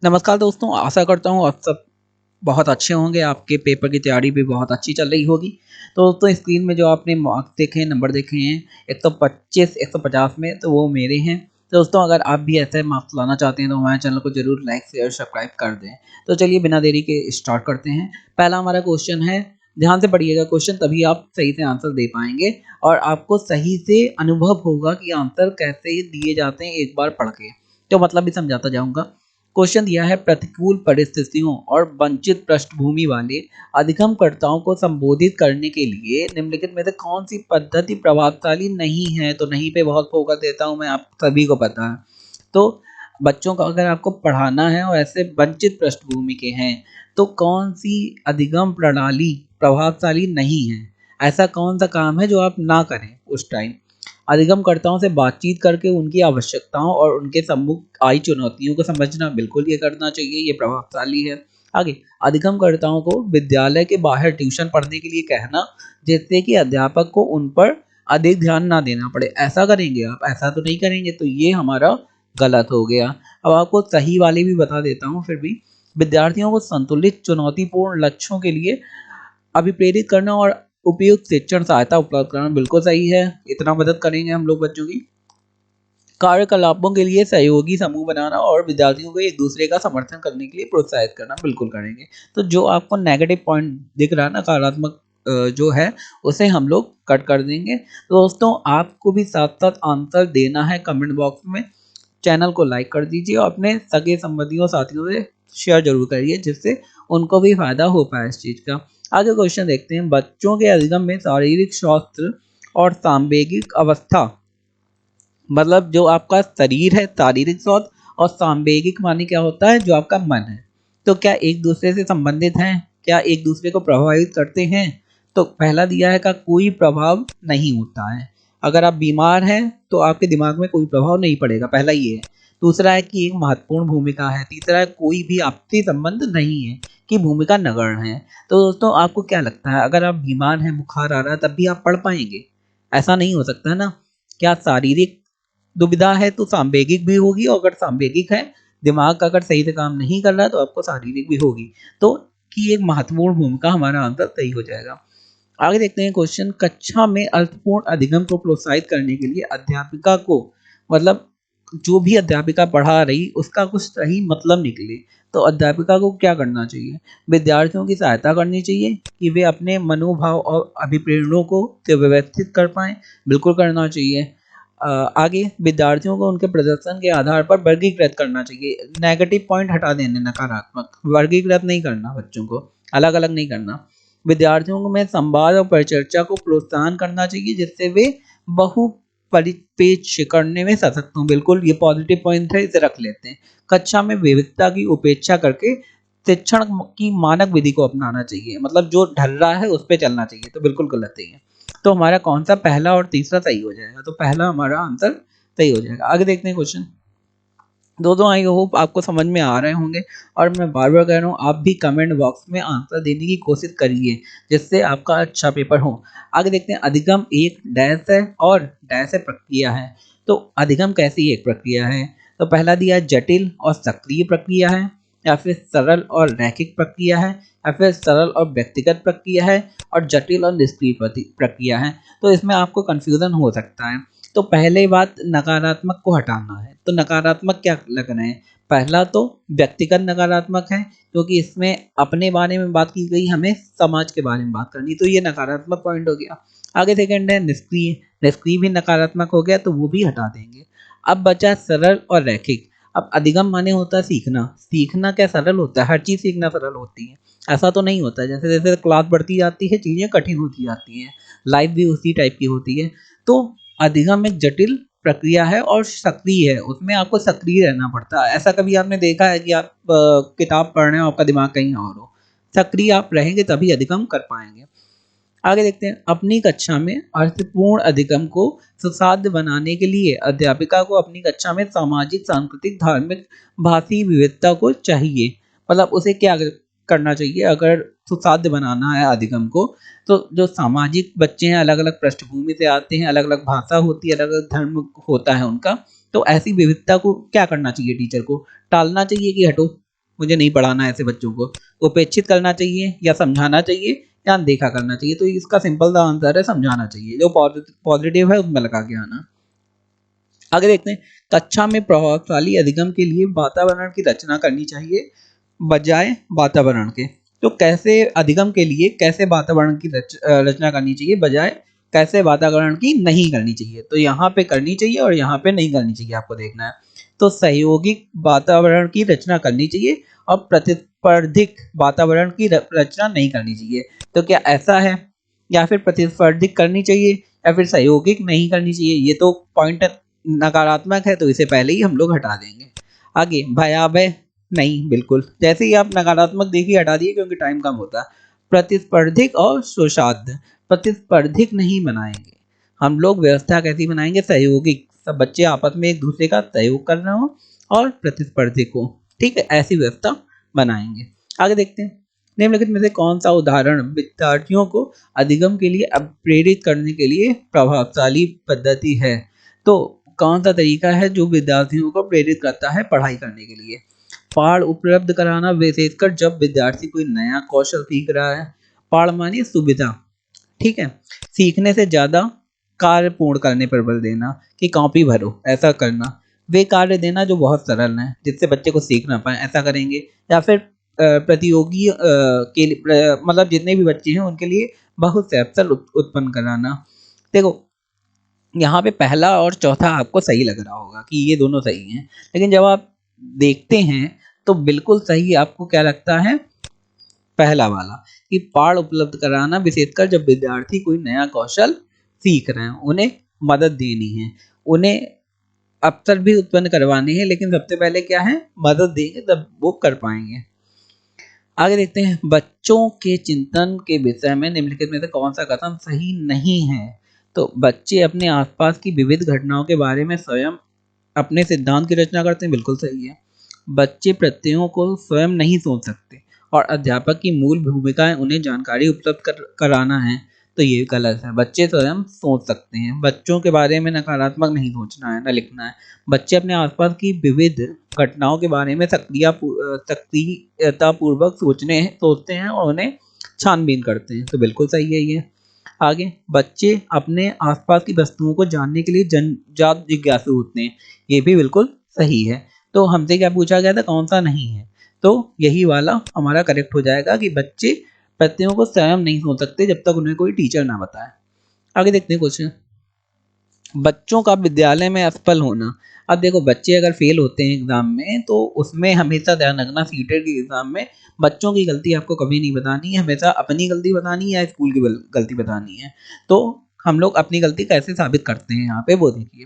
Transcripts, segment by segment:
नमस्कार दोस्तों, आशा करता हूँ आप सब बहुत अच्छे होंगे, आपके पेपर की तैयारी भी बहुत अच्छी चल रही होगी। तो दोस्तों स्क्रीन में जो आपने मार्क्स देखे हैं, नंबर देखे हैं 125, 150 में तो वो मेरे हैं। तो दोस्तों अगर आप भी ऐसे मार्क्स लाना चाहते हैं तो हमारे चैनल को ज़रूर लाइक, शेयर, सब्सक्राइब कर दें। तो चलिए बिना देरी के स्टार्ट करते हैं। पहला हमारा क्वेश्चन है, ध्यान से पढ़िएगा क्वेश्चन तभी आप सही से आंसर दे पाएँगे और आपको सही से अनुभव होगा कि आंसर कैसे दिए जाते हैं एक बार पढ़ के। तो मतलब भी समझाता जाऊँगा। क्वेश्चन दिया है प्रतिकूल परिस्थितियों और वंचित पृष्ठभूमि वाले अधिगमकर्ताओं को संबोधित करने के लिए निम्नलिखित में से कौन सी पद्धति प्रभावशाली नहीं है। तो नहीं पे बहुत फोकस देता हूं मैं, आप सभी को पता है। तो बच्चों को अगर आपको पढ़ाना है और ऐसे वंचित पृष्ठभूमि के हैं तो कौन सी अधिगम प्रणाली प्रभावशाली नहीं है। ऐसा कौन सा काम है जो आप ना करें उस टाइम। अधिगमकर्ताओं से बातचीत करके उनकी आवश्यकताओं और उनके सम्मुख आई चुनौतियों को समझना, बिल्कुल ये करना चाहिए, ये प्रभावशाली है। आगे, अधिगमकर्ताओं को विद्यालय के बाहर ट्यूशन पढ़ने के लिए कहना, जिससे कि अध्यापक को उन पर अधिक ध्यान ना देना पड़े। ऐसा करेंगे आप, ऐसा तो नहीं करेंगे, तो ये हमारा गलत हो गया। अब आपको सही वाली भी बता देता हूँ फिर भी। विद्यार्थियों को संतुलित चुनौतीपूर्ण लक्ष्यों के लिए अभिप्रेरित करना और उपयुक्त शिक्षण सहायता उपलब्ध कराना, बिल्कुल सही है। इतना मदद करेंगे हम लोग बच्चों की। कार्यकलापों के लिए सहयोगी समूह बनाना और विद्यार्थियों को एक दूसरे का समर्थन करने के लिए प्रोत्साहित करना, बिल्कुल करेंगे। तो जो आपको नेगेटिव पॉइंट दिख रहा है, नकारात्मक जो है उसे हम लोग कट कर देंगे। तो दोस्तों आपको भी साथ साथ आंसर देना है कमेंट बॉक्स में। चैनल को लाइक कर दीजिए और अपने सगे संबंधियों साथियों से शेयर जरूर करिए, जिससे उनको भी फायदा हो पाए इस चीज़ का। आगे क्वेश्चन देखते हैं, बच्चों के अधिगम में शारीरिक स्वास्थ्य और सांवेगिक अवस्था, मतलब जो आपका शरीर है शारीरिक स्वास्थ्य, और सांवेगिक माने क्या होता है, जो आपका मन है, तो क्या एक दूसरे से संबंधित हैं, क्या एक दूसरे को प्रभावित करते हैं। तो पहला दिया है का कोई प्रभाव नहीं होता है। अगर आप बीमार हैं तो आपके दिमाग में कोई प्रभाव नहीं पड़ेगा, पहला ये है। दूसरा है कि एक महत्वपूर्ण भूमिका है। तीसरा है कोई भी आपसी संबंध नहीं है, कि भूमिका नगण्य है। तो दोस्तों आपको क्या लगता है, अगर आप बीमार हैं, बुखार आ रहा है, तब भी आप पढ़ पाएंगे? ऐसा नहीं हो सकता है ना। क्या शारीरिक दुविधा है तो सांवेगिक भी होगी, और अगर सांवेगिक है, दिमाग का अगर सही से काम नहीं कर रहा है, तो आपको शारीरिक भी होगी। तो की एक महत्वपूर्ण भूमिका, हमारा आंसर सही हो जाएगा। आगे देखते हैं क्वेश्चन, कक्षा में अर्थपूर्ण अधिगम को प्रोत्साहित करने के लिए अध्यापिका को, मतलब जो भी अध्यापिका पढ़ा रही उसका कुछ सही मतलब निकले, तो अध्यापिका को क्या करना चाहिए। विद्यार्थियों की सहायता करनी चाहिए कि वे अपने मनोभाव और अभिप्रेरणों को व्यवस्थित कर पाएं, बिल्कुल करना चाहिए। आगे, विद्यार्थियों को उनके प्रदर्शन के आधार पर वर्गीकृत करना चाहिए। नेगेटिव पॉइंट हटा देने, नकारात्मक, वर्गीकृत नहीं करना, बच्चों को अलग अलग नहीं करना। विद्यार्थियों को में संवाद और परिचर्चा को प्रोत्साहन करना चाहिए, जिससे वे बहु परिपेक्ष करने में सशक्त हों, बिल्कुल ये पॉजिटिव पॉइंट है, इसे रख लेते हैं। कक्षा में विविधता की उपेक्षा करके शिक्षण की मानक विधि को अपनाना चाहिए, मतलब जो ढल रहा है उस पर चलना चाहिए, तो बिल्कुल गलत ही है। तो हमारा कौन सा, पहला और तीसरा सही हो जाएगा, तो पहला हमारा आंसर सही हो जाएगा। आगे देखते हैं क्वेश्चन। दोस्तों आई होप आपको समझ में आ रहे होंगे, और मैं बार बार कह रहा हूँ आप भी कमेंट बॉक्स में आंसर देने की कोशिश करिए, जिससे आपका अच्छा पेपर हो। आगे देखते हैं, अधिगम एक डैश है और डैश है प्रक्रिया है। तो अधिगम कैसी एक प्रक्रिया है। तो पहला दिया है जटिल और सक्रिय प्रक्रिया है, या फिर सरल और रैखिक प्रक्रिया है, या फिर सरल और व्यक्तिगत प्रक्रिया है, और जटिल और निष्क्रिय प्रक्रिया है। तो इसमें आपको कंफ्यूजन हो सकता है। तो पहले बात, नकारात्मक को हटाना है। तो नकारात्मक क्या लग रहे हैं। पहला तो व्यक्तिगत नकारात्मक है, क्योंकि इसमें अपने बारे में बात की गई, हमें समाज के बारे में बात करनी, तो ये नकारात्मक पॉइंट हो गया। आगे सेकंड है निष्क्रिय। निष्क्रिय भी नकारात्मक हो गया, तो वो भी हटा देंगे। अब बचा सरल और रैखिक। अब अधिगम माने होता है सीखना। सीखना क्या सरल होता है, हर चीज़ सीखना सरल होती है, ऐसा तो नहीं होता है। जैसे जैसे क्लास बढ़ती जाती है चीज़ें कठिन होती जाती हैं, लाइफ भी उसी टाइप की होती है। तो अधिगम एक जटिल प्रक्रिया है और सक्रिय है, उसमें आपको सक्रिय रहना पड़ता है। ऐसा कभी आपने देखा है कि आप किताब पढ़ रहे हो, आपका दिमाग कहीं और हो। सक्रिय आप रहेंगे तभी अधिगम कर पाएंगे। आगे देखते हैं, अपनी कक्षा में अर्थपूर्ण अधिगम को सुसाध्य बनाने के लिए अध्यापिका को अपनी कक्षा में सामाजिक, सांस्कृतिक, धार्मिक, भाषी विविधता को चाहिए। मतलब उसे क्या करना चाहिए, अगर सुसाध्य बनाना है अधिगम को, तो जो सामाजिक बच्चे हैं, अलग अलग पृष्ठभूमि से आते हैं, अलग अलग भाषा होती है, अलग अलग धर्म होता है उनका, तो ऐसी विविधता को क्या करना चाहिए, टीचर को टालना चाहिए कि हटो। मुझे नहीं पढ़ाना है ऐसे बच्चों को, उपेक्षित करना चाहिए या समझाना चाहिए या अनदेखा करना चाहिए। तो इसका सिंपल सा आंसर है समझाना चाहिए, जो पॉजिटिव है उसमें लगा के आना। आगे देखते हैं, कक्षा में प्रभावशाली अधिगम के लिए वातावरण की रचना करनी चाहिए बजाय वातावरण के। तो कैसे अधिगम के लिए कैसे वातावरण की रचना करनी चाहिए बजाय कैसे वातावरण की नहीं करनी चाहिए। तो यहाँ पे करनी चाहिए और यहाँ पे नहीं करनी चाहिए, आपको देखना है। तो सहयोगिक वातावरण की रचना करनी चाहिए और प्रतिस्पर्धिक वातावरण की रचना नहीं करनी चाहिए। तो क्या ऐसा है, या फिर प्रतिस्पर्धिक करनी चाहिए या फिर सहयोगिक नहीं करनी चाहिए? ये तो पॉइंट नकारात्मक है, तो इसे पहले ही हम लोग हटा देंगे। आगे भयावह नहीं, बिल्कुल जैसे ही आप नकारात्मक देखिए हटा दिए, क्योंकि टाइम कम होता है। प्रतिस्पर्धिक और सुशाध्य, प्रतिस्पर्धिक नहीं बनाएंगे हम लोग, व्यवस्था कैसी बनाएंगे, सहयोगिक, सब बच्चे आपस में एक दूसरे का सहयोग कर रहे हो और प्रतिस्पर्धिक हो, ठीक है, ऐसी व्यवस्था बनाएंगे। आगे देखते हैं, निम्नलिखित में से कौन सा उदाहरण विद्यार्थियों को अधिगम के लिए प्रेरित करने के लिए प्रभावशाली पद्धति है? तो कौन सा तरीका है जो विद्यार्थियों को प्रेरित करता है पढ़ाई करने के लिए? पाठ उपलब्ध कराना, विशेषकर जब विद्यार्थी कोई नया कौशल सीख रहा है। पाठ मानिए सुविधा, ठीक है। सीखने से ज्यादा कार्य पूर्ण करने पर बल देना, कि कॉपी भरो, ऐसा करना। वे कार्य देना जो बहुत सरल है, जिससे बच्चे को सीख ना पाए, ऐसा करेंगे। या फिर प्रतियोगी के लिए मतलब जितने भी बच्चे हैं उनके लिए बहुत से अवसर उत्पन्न कराना। देखो यहाँ पे पहला और चौथा आपको सही लग रहा होगा कि ये दोनों सही हैं, लेकिन जब आप देखते हैं तो बिल्कुल सही आपको क्या लगता है, पहला वाला, कि पाठ उपलब्ध कराना, विशेषकर जब विद्यार्थी कोई नया कौशल सीख रहे हैं, उन्हें मदद देनी है, उन्हें अवसर भी उत्पन्न करवाने हैं, लेकिन सबसे पहले क्या है, मदद देंगे तब वो कर पाएंगे। आगे देखते हैं, बच्चों के चिंतन के विषय में निम्नलिखित में से कौन सा कथन सही नहीं है? तो बच्चे अपने आसपास की विविध घटनाओं के बारे में स्वयं अपने सिद्धांत की रचना करते हैं, बिल्कुल सही है। बच्चे प्रत्ययों को स्वयं नहीं सोच सकते और अध्यापक की मूल भूमिका है उन्हें जानकारी उपलब्ध कराना है, तो ये गलत है। बच्चे स्वयं सोच सकते हैं, बच्चों के बारे में नकारात्मक नहीं सोचना है, न लिखना है। बच्चे अपने आसपास की विविध घटनाओं के बारे में सक्रियतापूर्वक सोचते हैं और उन्हें छानबीन करते हैं, तो बिल्कुल सही है ये। आगे, बच्चे अपने आसपास की वस्तुओं को जानने के लिए जन्मजात जिज्ञासु होते हैं, ये भी बिल्कुल सही है। तो हमसे क्या पूछा गया था, कौन सा नहीं है? तो यही वाला हमारा करेक्ट हो जाएगा कि बच्चे प्रत्ययों को स्वयं नहीं सोच सकते जब तक उन्हें कोई टीचर ना बताए। आगे देखते हैं क्वेश्चन, बच्चों का विद्यालय में असफल होना। अब देखो बच्चे अगर फेल होते हैं एग्जाम में, तो उसमें हमेशा ध्यान रखना, सीटेट के एग्जाम में बच्चों की गलती आपको कभी नहीं बतानी है, हमेशा अपनी गलती बतानी है या स्कूल की गलती बतानी है। तो हम लोग अपनी गलती कैसे साबित करते हैं यहाँ पे वो देखिए।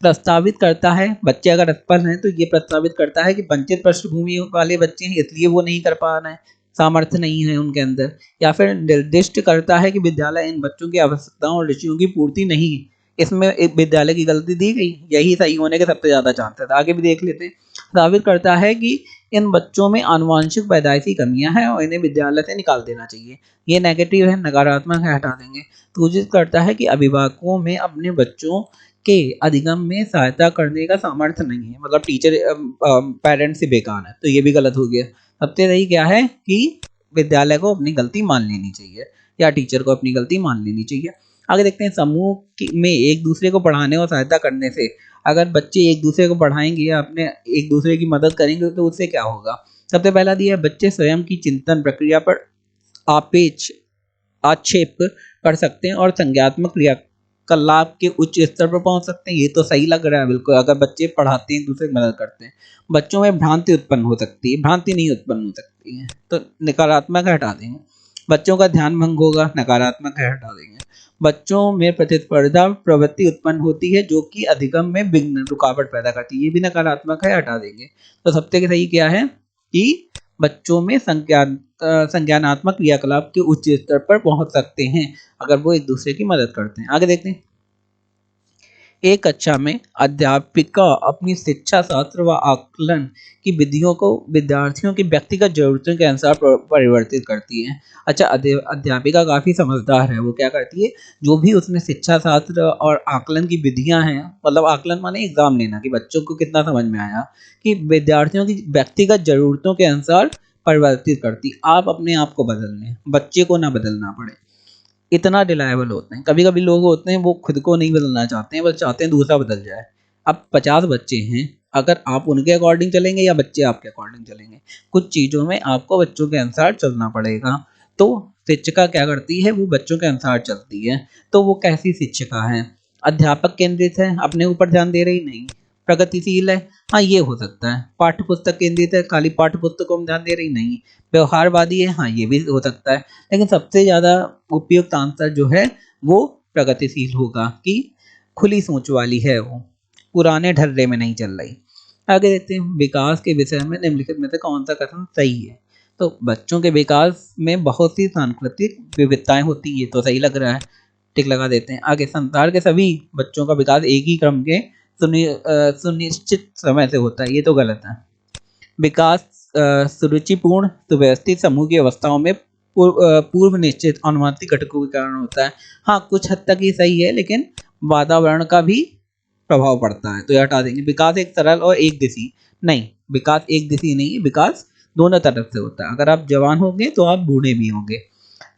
प्रस्तावित करता है, बच्चे अगर असफल हैं तो ये प्रस्तावित करता है कि वंचित पृष्ठभूमि वाले बच्चे हैं इसलिए वो नहीं कर पा रहे हैं, सामर्थ्य नहीं है उनके अंदर। या फिर निर्दिष्ट करता है कि विद्यालय इन बच्चों की आवश्यकताओं और रुचियों की पूर्ति नहीं, इसमें एक विद्यालय की गलती दी गई, यही सही होने के सबसे ज्यादा चांसेस। आगे भी देख लेते हैं, साबित करता है कि इन बच्चों में आनुवंशिक पैदाइशी कमियां हैं और इन्हें विद्यालय से निकाल देना चाहिए, ये नेगेटिव है, नकारात्मक है, हटा देंगे। सूचित करता है कि अभिभावकों में अपने बच्चों के अधिगम में सहायता करने का सामर्थ्य नहीं है, मतलब टीचर पेरेंट्स से बेकार है, तो ये भी गलत हो गया। सबसे सही क्या है कि विद्यालय को अपनी गलती मान लेनी चाहिए या टीचर को अपनी गलती मान लेनी चाहिए। आगे देखते हैं, समूह में एक दूसरे को पढ़ाने और सहायता करने से, अगर बच्चे एक दूसरे को पढ़ाएंगे या अपने एक दूसरे की मदद करेंगे तो उससे क्या होगा। सबसे पहला दिया है, बच्चे स्वयं की चिंतन प्रक्रिया पर आपेक्ष आक्षेप कर सकते हैं और संज्ञात्मक क्रियाकलाप के उच्च स्तर पर पहुंच सकते हैं, ये तो सही लग रहा है बिल्कुल। अगर बच्चे पढ़ाते हैं, दूसरे की मदद करते हैं, बच्चों में भ्रांति उत्पन्न हो सकती है, भ्रांति नहीं उत्पन्न हो सकती है, तो नकारात्मक है, हटा देंगे। बच्चों का ध्यान भंग होगा, नकारात्मक है, हटा देंगे। बच्चों में प्रतिस्पर्धा प्रवृत्ति उत्पन्न होती है जो कि अधिगम में विघ्न रुकावट पैदा करती है, ये भी नकारात्मक है, हटा देंगे। तो सबसे सही क्या है कि बच्चों में संज्ञानात्मक क्रियाकलाप के उच्च स्तर पर पहुंच सकते हैं अगर वो एक दूसरे की मदद करते हैं। आगे देखते हैं, एक कक्षा में अध्यापिका अपनी शिक्षा शास्त्र व आकलन की विधियों को विद्यार्थियों की व्यक्तिगत जरूरतों के अनुसार परिवर्तित करती है। अच्छा, अध्यापिका काफ़ी समझदार है। वो क्या करती है, जो भी उसने शिक्षा शास्त्र और आकलन की विधियां हैं, मतलब आकलन माने एग्जाम लेना कि बच्चों को कितना समझ में आया, कि विद्यार्थियों की व्यक्तिगत जरूरतों के अनुसार परिवर्तित करती। आप अपने आप को बदल लें, बच्चे को ना बदलना पड़े, इतना रिलायबल होते हैं। कभी कभी लोग होते हैं वो खुद को नहीं बदलना चाहते हैं, बस चाहते हैं दूसरा बदल जाए। अब 50 बच्चे हैं, अगर आप उनके अकॉर्डिंग चलेंगे या बच्चे आपके अकॉर्डिंग चलेंगे, कुछ चीज़ों में आपको बच्चों के अनुसार चलना पड़ेगा। तो शिक्षिका क्या करती है, वो बच्चों के अनुसार चलती है। तो वो कैसी शिक्षिका है, अध्यापक केंद्रित है, अपने ऊपर ध्यान दे रही नहीं, प्रगतिशील है, हाँ ये हो सकता है। पाठ्य पुस्तक केंद्रित है, खाली पाठ्य पुस्तकों में ध्यान दे रही नहीं, व्यवहारवादी है, हाँ ये भी हो सकता है। लेकिन सबसे ज़्यादा उपयुक्त आंसर जो है वो प्रगतिशील होगा, कि खुली सोच वाली है, वो पुराने ढर्रे में नहीं चल रही। आगे देखते हैं, विकास के विषय में निम्नलिखित में से कौन सा कथन सही है। तो बच्चों के विकास में बहुत सी सांस्कृतिक विविधताएं होती है, ये तो सही लग रहा है, टिक लगा देते हैं। आगे, संसार के सभी बच्चों का विकास एक ही क्रम के सुनिश्चित समय से होता है, ये तो गलत है। विकास सुरुचिपूर्ण सुव्यवस्थित समूह की अवस्थाओं में पूर्व निश्चित अनुमानित घटकों के कारण होता है। हाँ, कुछ हद तक ही सही है, लेकिन वातावरण का भी प्रभाव पड़ता है, तो ये हटा देंगे। विकास एक सरल और एक दिशी नहीं, विकास एक दिशी नहीं है, विकास दोनों तरफ से होता है। अगर आप जवान होंगे तो आप बूढ़े भी होंगे।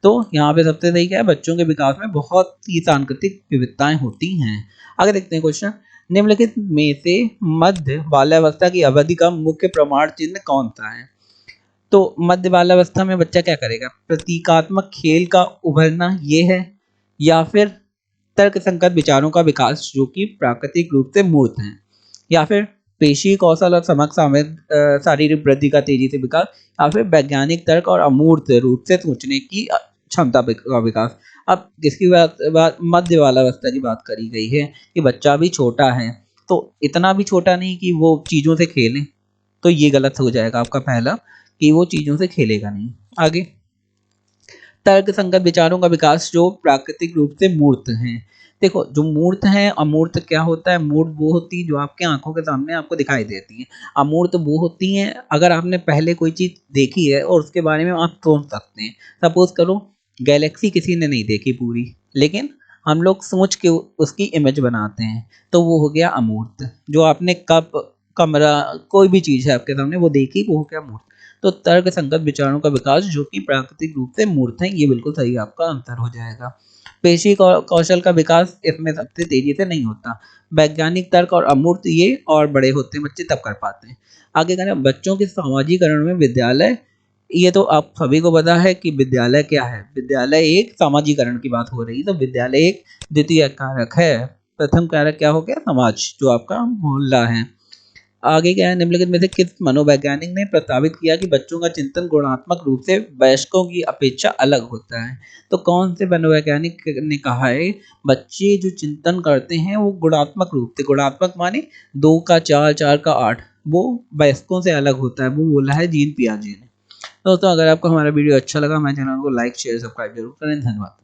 तो यहाँ पे सबसे सही क्या है, बच्चों के विकास में बहुत सी सांस्कृतिक विविधताएं होती हैं। आगे देखते हैं क्वेश्चन, निम्नलिखित में से मध्य बाल्यावस्था की अवधि का मुख्य प्रमाण चिन्ह कौन सा है। तो मध्य बाल्यावस्था में बच्चा क्या करेगा, प्रतीकात्मक खेल का उभरना ये है, या फिर तर्क संगत विचारों का विकास जो कि प्राकृतिक रूप से मूर्त हैं, या फिर पेशी कौशल और समग्र शारीरिक वृद्धि का तेजी से विकास, या फिर वैज्ञानिक तर्क और अमूर्त रूप से सोचने की क्षमता का विकास। अब किसकी बात मध्य वाला अवस्था की बात करी गई है, कि बच्चा भी छोटा है, तो इतना भी छोटा नहीं कि वो चीज़ों से खेले, तो ये गलत हो जाएगा आपका पहला, कि वो चीज़ों से खेलेगा नहीं। आगे, तर्क संगत विचारों का विकास जो प्राकृतिक रूप से मूर्त हैं। देखो, जो मूर्त हैं, अमूर्त क्या होता है, मूर्त वो होती है जो आपके आंखों के सामने आपको दिखाई देती है। अमूर्त वो होती हैं अगर आपने पहले कोई चीज देखी है और उसके बारे में आप सोच सकते हैं। सपोज करो, गैलेक्सी किसी ने नहीं देखी पूरी, लेकिन हम लोग सोच के उसकी इमेज बनाते हैं, तो वो हो गया अमूर्त। जो आपने कप, कमरा, कोई भी चीज है आपके सामने वो देखी, वो हो गया मूर्त। तो तर्क संगत विचारों का विकास जो कि प्राकृतिक रूप से मूर्त है, ये बिल्कुल सही आपका आंसर हो जाएगा। पेशी कौशल का विकास इसमें सबसे तेजी से नहीं होता। वैज्ञानिक तर्क और अमूर्त ये और बड़े होते हैं, बच्चे तब कर पाते हैं। आगे करें, बच्चों के सामाजिकरण में विद्यालय, ये तो आप सभी को पता है कि विद्यालय क्या है। विद्यालय एक सामाजिकरण की बात हो रही है, तो विद्यालय एक द्वितीय कारक है। प्रथम कारक क्या हो गया, समाज, जो आपका मोहल्ला है। आगे क्या है, निम्नलिखित में से किस मनोवैज्ञानिक ने प्रस्तावित किया कि बच्चों का चिंतन गुणात्मक रूप से वयस्कों की अपेक्षा अलग होता है। तो कौन से मनोवैज्ञानिक ने कहा है, बच्चे जो चिंतन करते हैं वो गुणात्मक रूप से, गुणात्मक माने 2 का 4, 4 का 8, वो वयस्कों से अलग होता है, वो बोला है जीन पियाजे ने। दोस्तों, अगर आपको हमारा वीडियो अच्छा लगा, हमारे चैनल को लाइक शेयर सब्सक्राइब जरूर करें। धन्यवाद।